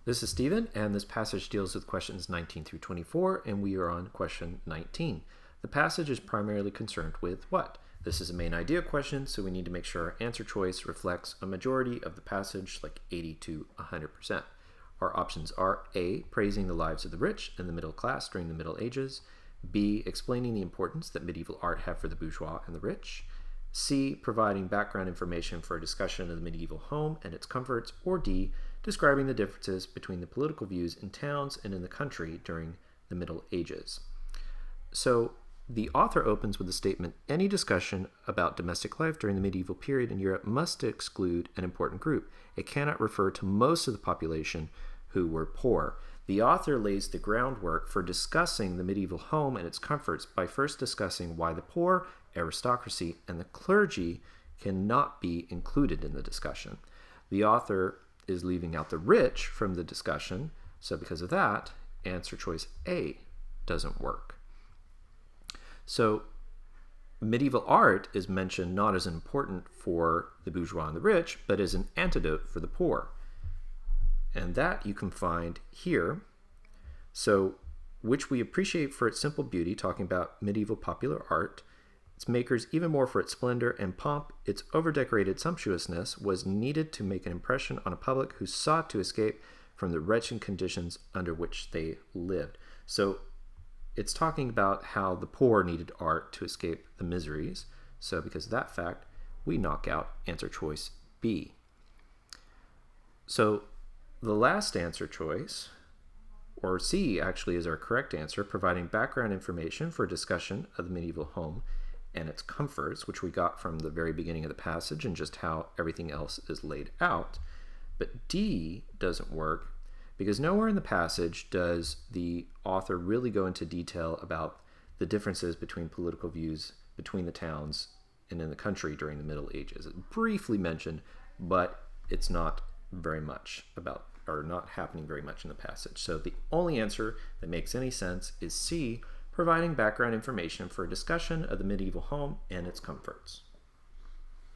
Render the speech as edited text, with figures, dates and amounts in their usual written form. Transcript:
This is Stephen, and this passage deals with questions 19 through 24, and we are on question 19. The passage is primarily concerned with what? This is a main idea question, so we need to make sure our answer choice reflects a majority of the passage, like 80 to 100%. Our options are A, praising the lives of the rich and the middle class during the Middle Ages, B, explaining the importance that medieval art had for the bourgeois and the rich, C, providing background information for a discussion of the medieval home and its comforts, or D, describing the differences between the political views in towns and in the country during the Middle Ages. So the author opens with the statement, any discussion about domestic life during the medieval period in Europe must exclude an important group. It cannot refer to most of the population who were poor. The author lays the groundwork for discussing the medieval home and its comforts by first discussing why the poor, aristocracy, and the clergy cannot be included in the discussion. The author is leaving out the rich from the discussion, so because of that, answer choice A doesn't work. So medieval art is mentioned not as important for the bourgeois and the rich, but as an antidote for the poor. And that you can find here. So, which we appreciate for its simple beauty, talking about medieval popular art, its makers even more for its splendor and pomp, its over-decorated sumptuousness was needed to make an impression on a public who sought to escape from the wretched conditions under which they lived. So it's talking about how the poor needed art to escape the miseries. So because of that fact, we knock out answer choice B. So the last answer choice, or C actually, is our correct answer, providing background information for a discussion of the medieval home and its comforts, which we got from the very beginning of the passage and just how everything else is laid out. But D doesn't work because nowhere in the passage does the author really go into detail about the differences between political views between the towns and in the country during the Middle Ages. It's briefly mentioned, but it's not very much about, or not happening very much in the passage. So the only answer that makes any sense is C, providing background information for a discussion of the medieval home and its comforts.